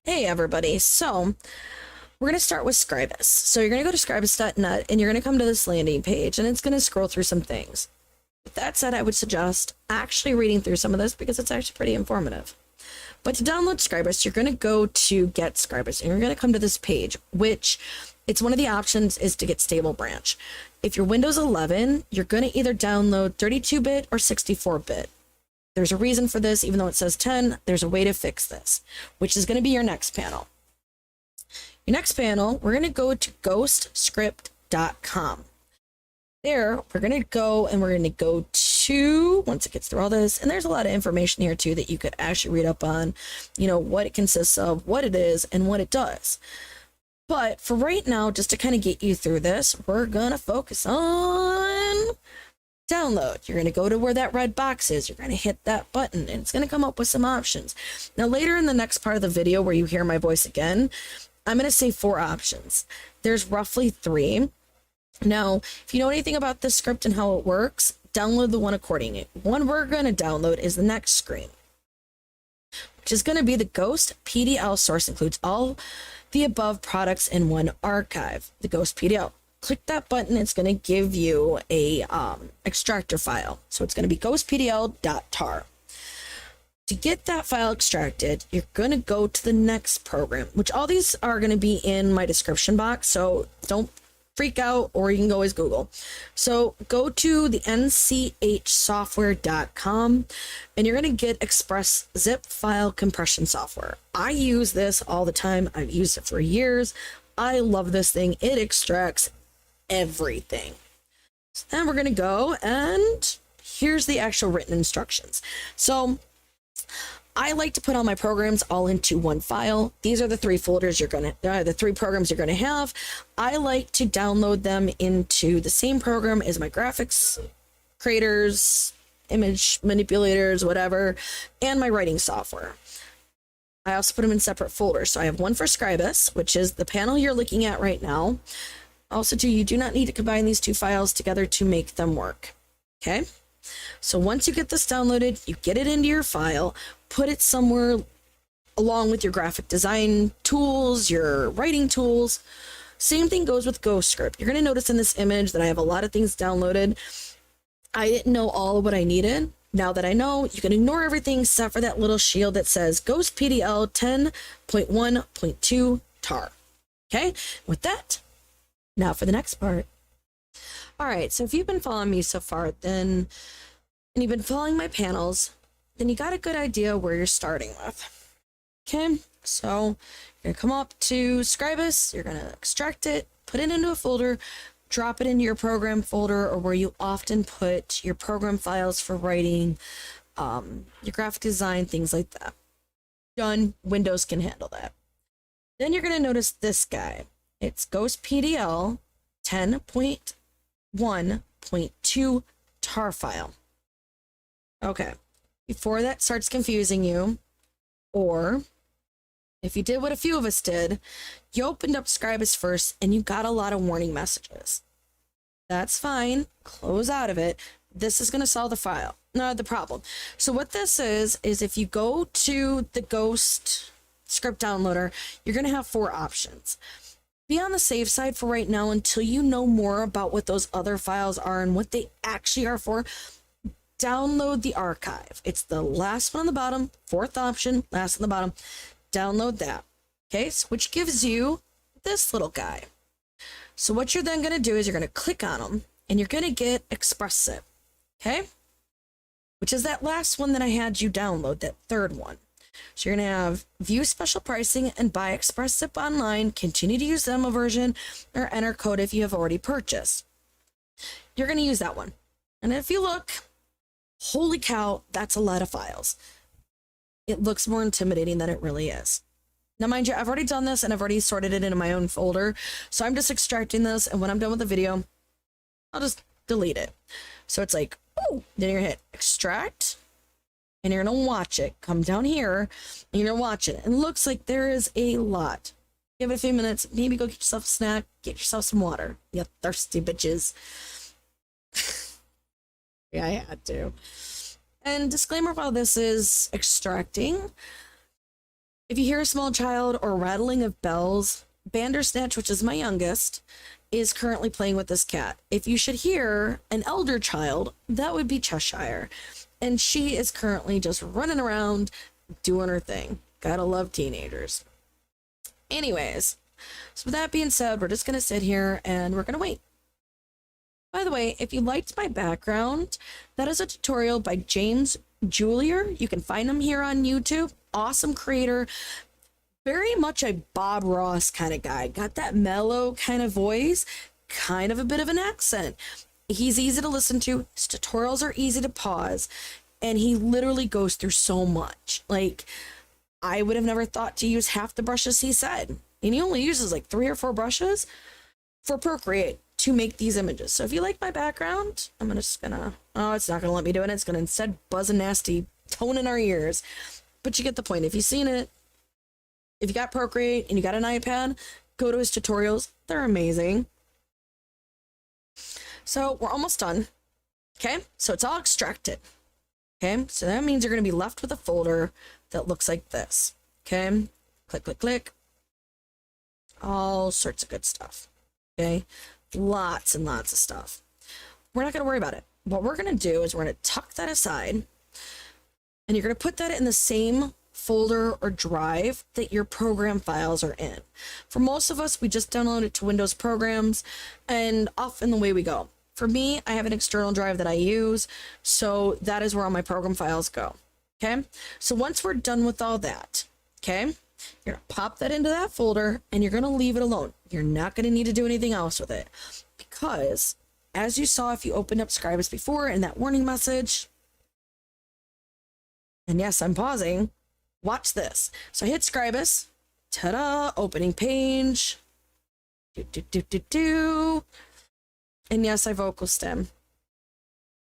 Hey everybody, so we're going to start with Scribus. So you're going to go to scribus.net and you're going to come to this landing page and it's going to scroll through some things. With that said, I would suggest actually reading through some of this because it's actually pretty informative. But to download Scribus, you're going to go to Get Scribus and you're going to come to this page, which it's one of the options is to get Stable Branch. If you're Windows 11, you're going to either download 32-bit or 64-bit. There's a reason for this, even though it says 10, there's a way to fix this, which is going to be your next panel. Your next panel, we're going to go to GhostScript.com. There, we're going to go and we're going to go to, once it gets through all this, and there's a lot of information here too that you could actually read up on, what it consists of, what it is, and what it does. But for right now, just to kind of get you through this, we're going to focus on download. You're going to go to where that red box is. You're going to hit that button and it's going to come up with some options. Now, later in the next part of the video where you hear my voice again, I'm going to say 4 options. There's roughly 3. Now, if you know anything about this script and how it works, download the one accordingly. One we're going to download is the next screen, which is going to be the Ghost PDL source includes all the above products in one archive, the Ghost PDL. Click that button, it's going to give you a extractor file. So it's going to be ghostpdl.tar. To get that file extracted, you're going to go to the next program, which all these are going to be in my description box. So don't freak out, or you can always Google. So go to the nchsoftware.com and you're going to get Express zip file compression software. I use this all the time. I've used it for years. I love this thing. It extracts everything. So then we're going to go and here's the actual written instructions. So I like to put all my programs all into one file. These are the 3 folders the 3 programs you're going to have. I like to download them into the same program as my graphics creators, image manipulators, whatever, and my writing software. I also put them in separate folders. So I have one for Scribus, which is the panel you're looking at right now. Also, too, you do not need to combine these 2 files together to make them work. Okay? So once you get this downloaded, you get it into your file, put it somewhere along with your graphic design tools, your writing tools. Same thing goes with GhostScript. You're going to notice in this image that I have a lot of things downloaded. I didn't know all of what I needed. Now that I know, you can ignore everything except for that little shield that says Ghost PDL 10.1.2 tar. Okay? With that, now for the next part. All right, so if you've been following me so far, and you've been following my panels, then you got a good idea where you're starting with. Okay, so you're gonna come up to Scribus, you're gonna extract it, put it into a folder, drop it into your program folder, or where you often put your program files for writing, your graphic design, things like that. Done. Windows can handle that. Then you're gonna notice this guy. It's Ghost PDL 10.1.2 tar file. Okay, before that starts confusing you, or if you did what a few of us did, you opened up Scribus first and you got a lot of warning messages. That's fine, close out of it. This is going to solve the problem. So what this is if you go to the Ghost script downloader, you're going to have 4 options. Be on the safe side for right now until you know more about what those other files are and what they actually are for. Download the archive. It's the last one on the bottom, 4th option, last on the bottom. Download that. Okay, so which gives you this little guy. So what you're then going to do is you're going to click on them and you're going to get Express Zip. Okay, which is that last one that I had you download, that 3rd one. So you're going to have view special pricing and buy Express Zip online, continue to use demo version, or enter code if you have already purchased. You're going to use that one. And if you look, holy cow, that's a lot of files. It looks more intimidating than it really is. Now, mind you, I've already done this and I've already sorted it into my own folder. So I'm just extracting this, and when I'm done with the video, I'll just delete it. So it's like, oh, then you're going to hit extract. And you're going to watch it. Come down here, and you're going to watch it. And it looks like there is a lot. Give it a few minutes. Maybe go get yourself a snack. Get yourself some water. You thirsty bitches. Yeah, I had to. And disclaimer while this is extracting, If you hear a small child or rattling of bells, Bandersnatch, which is my youngest, is currently playing with this cat. If you should hear an elder child, that would be Cheshire. And she is currently just running around doing her thing. Gotta love teenagers. Anyways, so with that being said, we're just gonna sit here and we're gonna wait. By the way, if you liked my background, that is a tutorial by James Julier. You can find him here on YouTube. Awesome creator. Very much a Bob Ross kind of guy. Got that mellow kind of voice, kind of a bit of an accent. He's easy to listen to. His tutorials are easy to pause. And he literally goes through so much. Like, I would have never thought to use half the brushes he said. And he only uses like 3 or 4 brushes for Procreate to make these images. So if you like my background, I'm just gonna, oh, it's not gonna let me do it. It's gonna instead buzz a nasty tone in our ears. But you get the point. If you've seen it, if you got Procreate and you got an iPad, go to his tutorials. They're amazing. So we're almost done. Okay, so it's all extracted. Okay, so that means you're gonna be left with a folder that looks like this. Okay, click, click, click. All sorts of good stuff. Okay, lots and lots of stuff. We're not gonna worry about it. What we're gonna do is we're gonna tuck that aside, and you're gonna put that in the same folder or drive that your program files are in. For most of us, we just download it to Windows programs, and off and away we go. For me, I have an external drive that I use, so that is where all my program files go. Okay, so once we're done with all that, okay, you're gonna pop that into that folder and you're gonna leave it alone. You're not gonna need to do anything else with it, because as you saw if you opened up Scribus before in that warning message, and yes, I'm pausing, watch this. So I hit Scribus, ta-da, opening page, and yes, I vocal stem.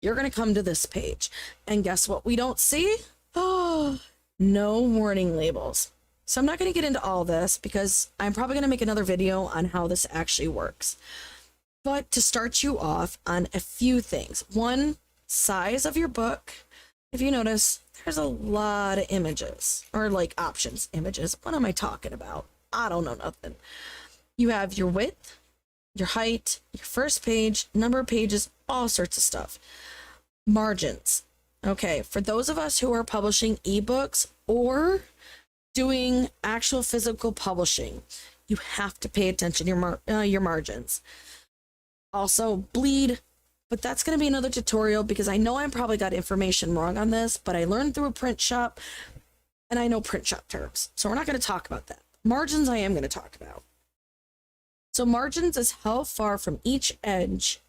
You're gonna come to this page, and guess what we don't see? Oh, no warning labels. So I'm not gonna get into all this because I'm probably gonna make another video on how this actually works. But to start you off on a few things. One, size of your book. If you notice, there's a lot of images, or like options, images. What am I talking about? I don't know nothing. You have your width, your height, your first page, number of pages, all sorts of stuff. Margins. Okay, for those of us who are publishing ebooks or doing actual physical publishing, you have to pay attention to your margins. Also, bleed, but that's going to be another tutorial because I know I probably got information wrong on this, but I learned through a print shop and I know print shop terms. So we're not going to talk about that. Margins I am going to talk about. So margins is how far from each edge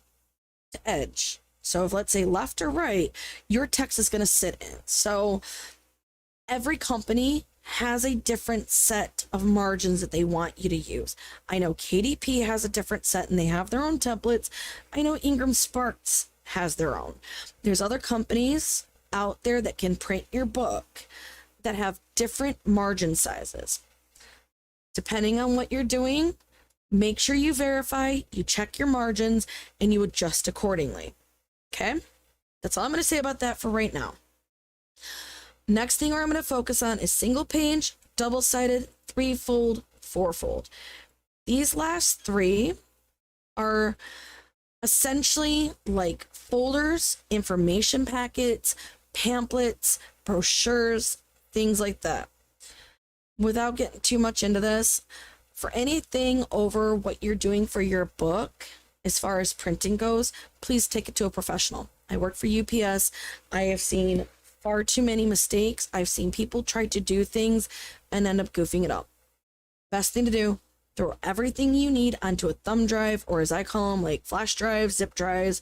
to edge. So if let's say left or right, your text is going to sit in. So every company has a different set of margins that they want you to use. I know KDP has a different set and they have their own templates. I know Ingram Sparks has their own. There's other companies out there that can print your book that have different margin sizes. Depending on what you're doing, make sure you verify, you check your margins, and you adjust accordingly. Okay? That's all I'm going to say about that for right now. Next thing where I'm going to focus on is single page, double-sided, 3-fold, 4-fold. These last 3 are essentially like folders, information packets, pamphlets, brochures, things like that. Without getting too much into this, for anything over what you're doing for your book, as far as printing goes, please take it to a professional. I work for UPS. I have seen far too many mistakes. I've seen people try to do things and end up goofing it up. Best thing to do, throw everything you need onto a thumb drive, or as I call them, like flash drives, zip drives,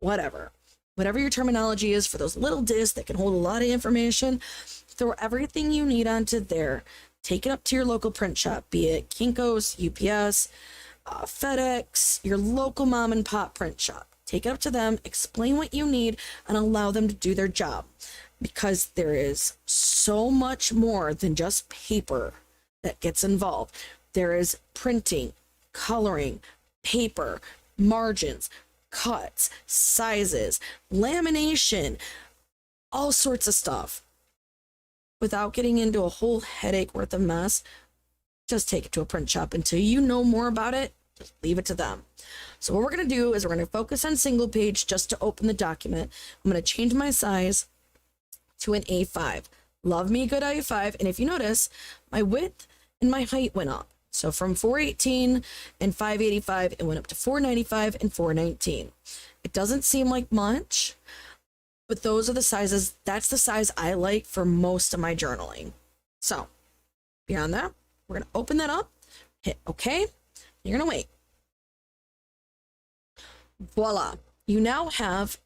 whatever. Whatever your terminology is for those little discs that can hold a lot of information, throw everything you need onto there. Take it up to your local print shop, be it Kinko's, UPS, FedEx, your local mom and pop print shop. Take it up to them, explain what you need, and allow them to do their job. Because there is so much more than just paper that gets involved. There is printing, coloring, paper, margins, cuts, sizes, lamination, all sorts of stuff. without getting into a whole headache worth of mess, just take it to a print shop. Until you know more about it, just leave it to them. So what we're going to do is we're going to focus on single page just to open the document. I'm going to change my size to an A5. Love me a good A5. And if you notice, my width and my height went up. So from 418 and 585, it went up to 495 and 419. It doesn't seem like much, but those are the sizes. That's the size I like for most of my journaling. So beyond that, we're going to open that up, hit OK. You're going to wait. Voila. You now have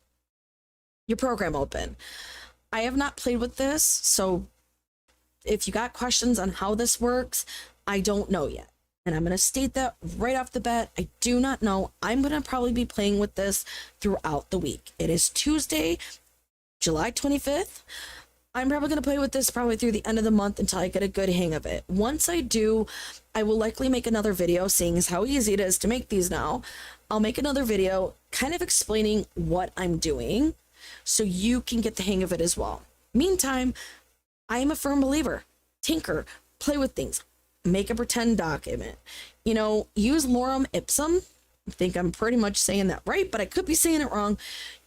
your program open. I have not played with this, so if you got questions on how this works, I don't know yet. And I'm going to state that right off the bat. I do not know. I'm going to probably be playing with this throughout the week. It is Tuesday, July 25th. I'm probably going to play with this probably through the end of the month until I get a good hang of it. Once I do, I will likely make another video, seeing as how easy it is to make these now. I'll make another video kind of explaining what I'm doing so you can get the hang of it as well. Meantime, I am a firm believer. Tinker, play with things, make a pretend document. You know, use lorem ipsum. I think I'm pretty much saying that right, but I could be saying it wrong.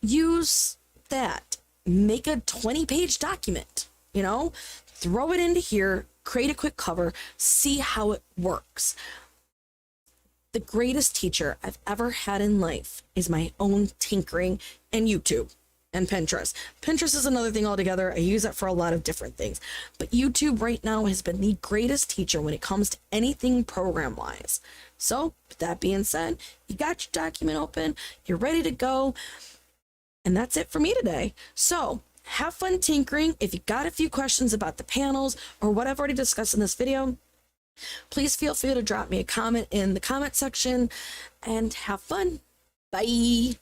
Use that. Make a 20-page document, you know, throw it into here, create a quick cover, see how it works. The greatest teacher I've ever had in life is my own tinkering and YouTube and Pinterest. Pinterest is another thing altogether. I use it for a lot of different things, but YouTube right now has been the greatest teacher when it comes to anything program wise. So with that being said, you got your document open, you're ready to go. And that's it for me today. So have fun tinkering. If you got a few questions about the panels or what I've already discussed in this video, please feel free to drop me a comment in the comment section and have fun. Bye.